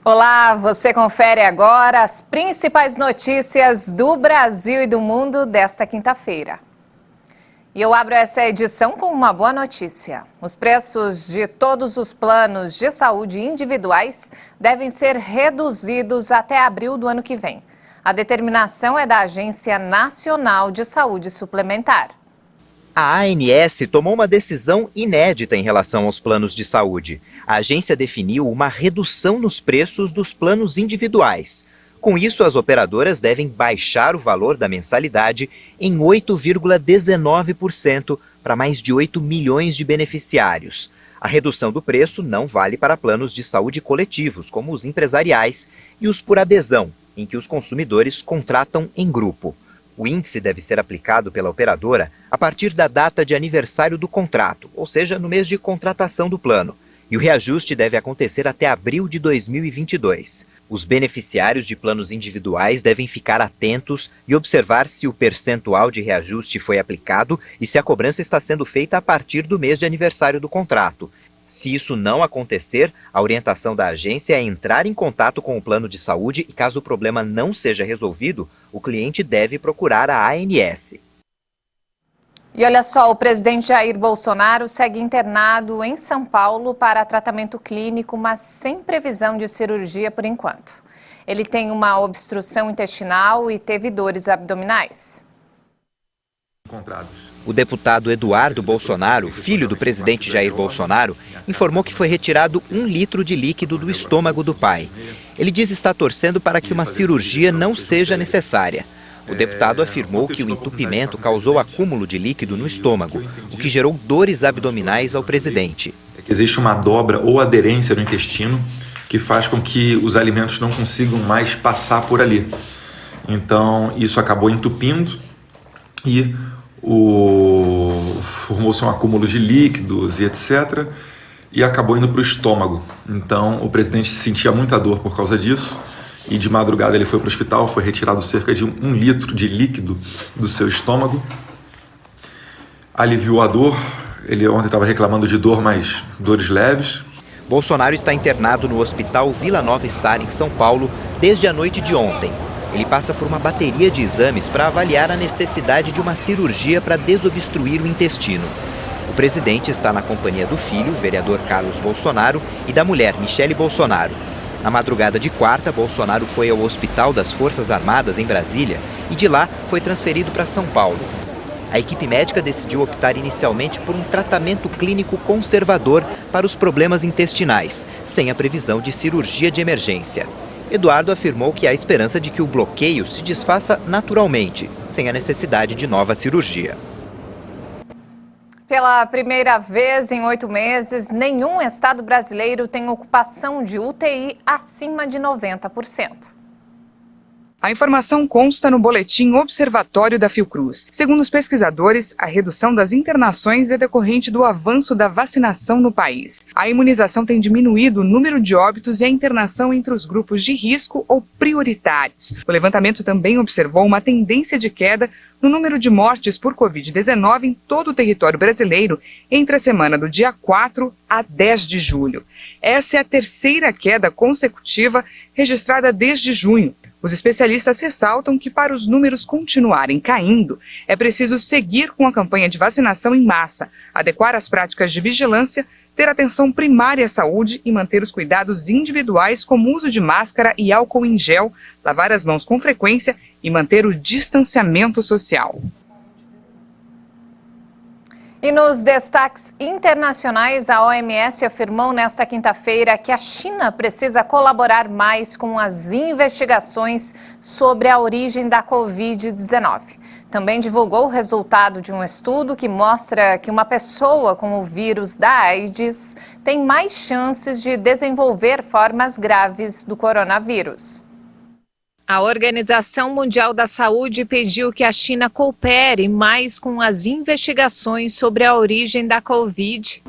Olá, você confere agora as principais notícias do Brasil e do mundo desta quinta-feira. E eu abro essa edição com uma boa notícia. Os preços de todos os planos de saúde individuais devem ser reduzidos até abril do ano que vem. A determinação é da Agência Nacional de Saúde Suplementar. A ANS tomou uma decisão inédita em relação aos planos de saúde. A agência definiu uma redução nos preços dos planos individuais. Com isso, as operadoras devem baixar o valor da mensalidade em 8,19% para mais de 8 milhões de beneficiários. A redução do preço não vale para planos de saúde coletivos, como os empresariais, e os por adesão, em que os consumidores contratam em grupo. O índice deve ser aplicado pela operadora a partir da data de aniversário do contrato, ou seja, no mês de contratação do plano. E o reajuste deve acontecer até abril de 2022. Os beneficiários de planos individuais devem ficar atentos e observar se o percentual de reajuste foi aplicado e se a cobrança está sendo feita a partir do mês de aniversário do contrato. Se isso não acontecer, a orientação da agência é entrar em contato com o plano de saúde e, caso o problema não seja resolvido, o cliente deve procurar a ANS. E olha só, o presidente Jair Bolsonaro segue internado em São Paulo para tratamento clínico, mas sem previsão de cirurgia por enquanto. Ele tem uma obstrução intestinal e teve dores abdominais. O deputado Eduardo Bolsonaro, filho do presidente Jair Bolsonaro, informou que foi retirado 1 litro de líquido do estômago do pai. Ele diz estar torcendo para que uma cirurgia não seja necessária. O deputado afirmou que o entupimento causou acúmulo de líquido no estômago, o que gerou dores abdominais ao presidente. Existe uma dobra ou aderência no intestino que faz com que os alimentos não consigam mais passar por ali. Então, isso acabou entupindo e formou-se um acúmulo de líquidos e etc. E acabou indo para o estômago. Então, o presidente sentia muita dor por causa disso. E de madrugada ele foi para o hospital, foi retirado cerca de 1 litro de líquido do seu estômago. Aliviou a dor, ele ontem estava reclamando de dor, mas dores leves. Bolsonaro está internado no Hospital Vila Nova Star, em São Paulo, desde a noite de ontem. Ele passa por uma bateria de exames para avaliar a necessidade de uma cirurgia para desobstruir o intestino. O presidente está na companhia do filho, o vereador Carlos Bolsonaro, e da mulher, Michele Bolsonaro. Na madrugada de quarta, Bolsonaro foi ao Hospital das Forças Armadas, em Brasília, e de lá foi transferido para São Paulo. A equipe médica decidiu optar inicialmente por um tratamento clínico conservador para os problemas intestinais, sem a previsão de cirurgia de emergência. Eduardo afirmou que há esperança de que o bloqueio se desfaça naturalmente, sem a necessidade de nova cirurgia. Pela primeira vez em 8 meses, nenhum estado brasileiro tem ocupação de UTI acima de 90%. A informação consta no boletim Observatório da Fiocruz. Segundo os pesquisadores, a redução das internações é decorrente do avanço da vacinação no país. A imunização tem diminuído o número de óbitos e a internação entre os grupos de risco ou prioritários. O levantamento também observou uma tendência de queda no número de mortes por Covid-19 em todo o território brasileiro entre a semana do dia 4 a 10 de julho. Essa é a terceira queda consecutiva registrada desde junho. Os especialistas ressaltam que para os números continuarem caindo, é preciso seguir com a campanha de vacinação em massa, adequar as práticas de vigilância, ter atenção primária à saúde e manter os cuidados individuais como uso de máscara e álcool em gel, lavar as mãos com frequência e manter o distanciamento social. E nos destaques internacionais, a OMS afirmou nesta quinta-feira que a China precisa colaborar mais com as investigações sobre a origem da Covid-19. Também divulgou o resultado de um estudo que mostra que uma pessoa com o vírus da AIDS tem mais chances de desenvolver formas graves do coronavírus. A Organização Mundial da Saúde pediu que a China coopere mais com as investigações sobre a origem da Covid.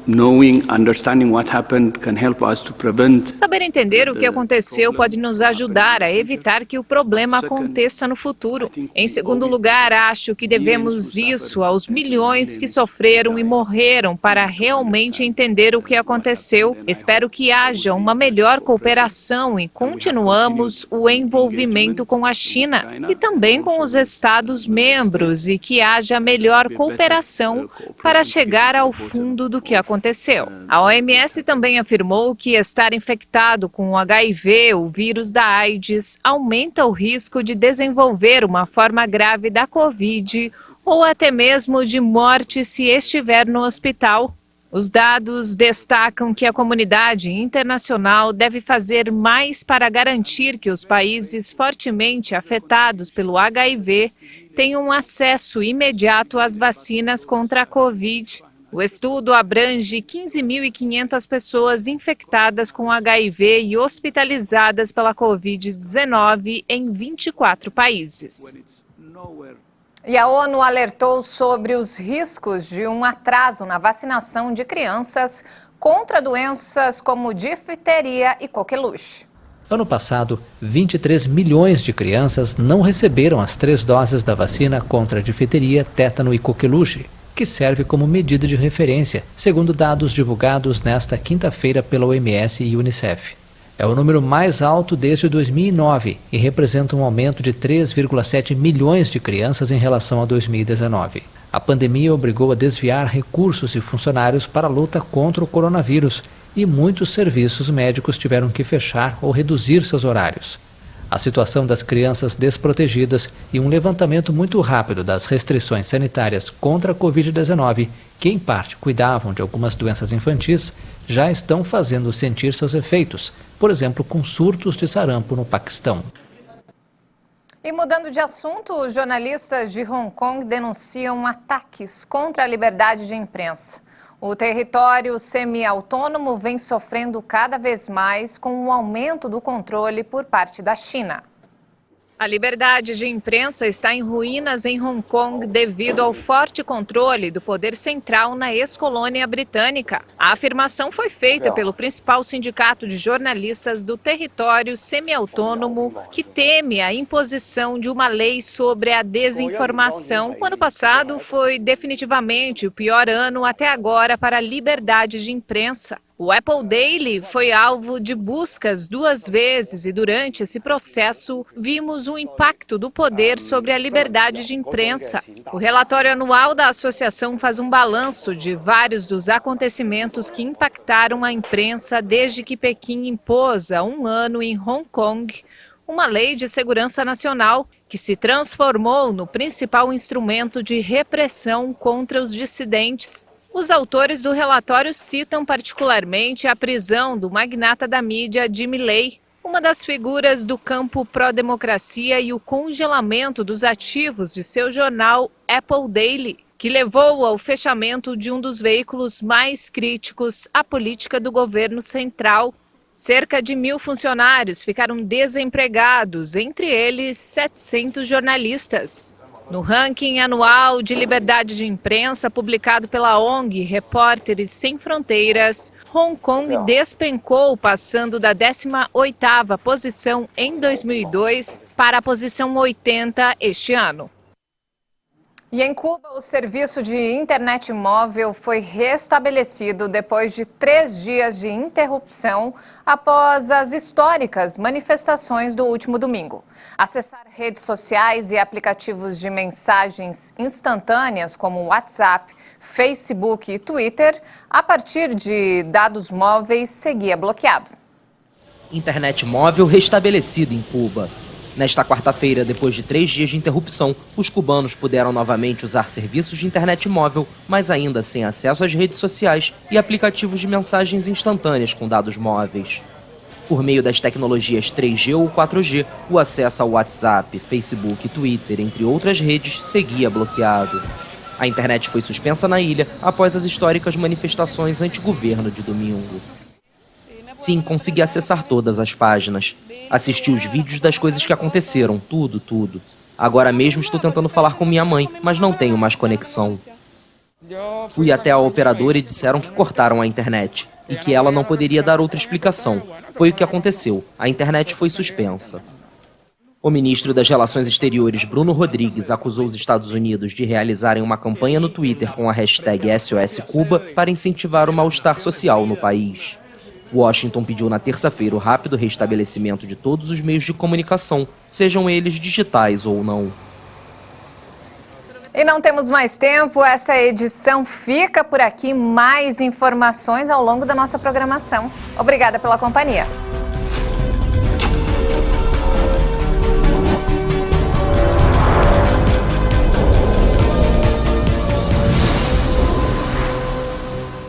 Saber entender o que aconteceu pode nos ajudar a evitar que o problema aconteça no futuro. Em segundo lugar, acho que devemos isso aos milhões que sofreram e morreram para realmente entender o que aconteceu. Espero que haja uma melhor cooperação e continuamos o envolvimento com a China e também com os Estados-membros e que haja melhor cooperação para chegar ao fundo do que aconteceu. A OMS também afirmou que estar infectado com o HIV, o vírus da AIDS, aumenta o risco de desenvolver uma forma grave da Covid ou até mesmo de morte se estiver no hospital. Os dados destacam que a comunidade internacional deve fazer mais para garantir que os países fortemente afetados pelo HIV tenham acesso imediato às vacinas contra a Covid. O estudo abrange 15.500 pessoas infectadas com HIV e hospitalizadas pela Covid-19 em 24 países. E a ONU alertou sobre os riscos de um atraso na vacinação de crianças contra doenças como difteria e coqueluche. Ano passado, 23 milhões de crianças não receberam as 3 doses da vacina contra difteria, tétano e coqueluche, que serve como medida de referência, segundo dados divulgados nesta quinta-feira pela OMS e Unicef. É o número mais alto desde 2009 e representa um aumento de 3,7 milhões de crianças em relação a 2019. A pandemia obrigou a desviar recursos e funcionários para a luta contra o coronavírus e muitos serviços médicos tiveram que fechar ou reduzir seus horários. A situação das crianças desprotegidas e um levantamento muito rápido das restrições sanitárias contra a Covid-19, que em parte cuidavam de algumas doenças infantis, já estão fazendo sentir seus efeitos, por exemplo, com surtos de sarampo no Paquistão. E mudando de assunto, jornalistas de Hong Kong denunciam ataques contra a liberdade de imprensa. O território semi-autônomo vem sofrendo cada vez mais com o aumento do controle por parte da China. A liberdade de imprensa está em ruínas em Hong Kong devido ao forte controle do poder central na ex-colônia britânica. A afirmação foi feita pelo principal sindicato de jornalistas do território semi-autônomo, que teme a imposição de uma lei sobre a desinformação. O ano passado foi definitivamente o pior ano até agora para a liberdade de imprensa. O Apple Daily foi alvo de buscas 2 vezes e durante esse processo vimos o impacto do poder sobre a liberdade de imprensa. O relatório anual da associação faz um balanço de vários dos acontecimentos que impactaram a imprensa desde que Pequim impôs há 1 ano em Hong Kong uma lei de segurança nacional que se transformou no principal instrumento de repressão contra os dissidentes. Os autores do relatório citam particularmente a prisão do magnata da mídia Jimmy Lai, uma das figuras do campo pró-democracia, e o congelamento dos ativos de seu jornal Apple Daily, que levou ao fechamento de um dos veículos mais críticos à política do governo central. Cerca de 1.000 funcionários ficaram desempregados, entre eles 700 jornalistas. No ranking anual de liberdade de imprensa publicado pela ONG Repórteres Sem Fronteiras, Hong Kong despencou, passando da 18ª posição em 2002 para a posição 80 este ano. E em Cuba, o serviço de internet móvel foi restabelecido depois de 3 dias de interrupção após as históricas manifestações do último domingo. Acessar redes sociais e aplicativos de mensagens instantâneas como WhatsApp, Facebook e Twitter, a partir de dados móveis, seguia bloqueado. Internet móvel restabelecida em Cuba. Nesta quarta-feira, depois de 3 dias de interrupção, os cubanos puderam novamente usar serviços de internet móvel, mas ainda sem acesso às redes sociais e aplicativos de mensagens instantâneas com dados móveis. Por meio das tecnologias 3G ou 4G, o acesso ao WhatsApp, Facebook e Twitter, entre outras redes, seguia bloqueado. A internet foi suspensa na ilha após as históricas manifestações anti-governo de domingo. Sim, consegui acessar todas as páginas. Assisti os vídeos das coisas que aconteceram, tudo. Agora mesmo estou tentando falar com minha mãe, mas não tenho mais conexão. Fui até a operadora e disseram que cortaram a internet e que ela não poderia dar outra explicação. Foi o que aconteceu. A internet foi suspensa. O ministro das Relações Exteriores, Bruno Rodrigues, acusou os Estados Unidos de realizarem uma campanha no Twitter com a hashtag SOS Cuba para incentivar o mal-estar social no país. Washington pediu na terça-feira o rápido restabelecimento de todos os meios de comunicação, sejam eles digitais ou não. E não temos mais tempo, essa edição fica por aqui. Mais informações ao longo da nossa programação. Obrigada pela companhia.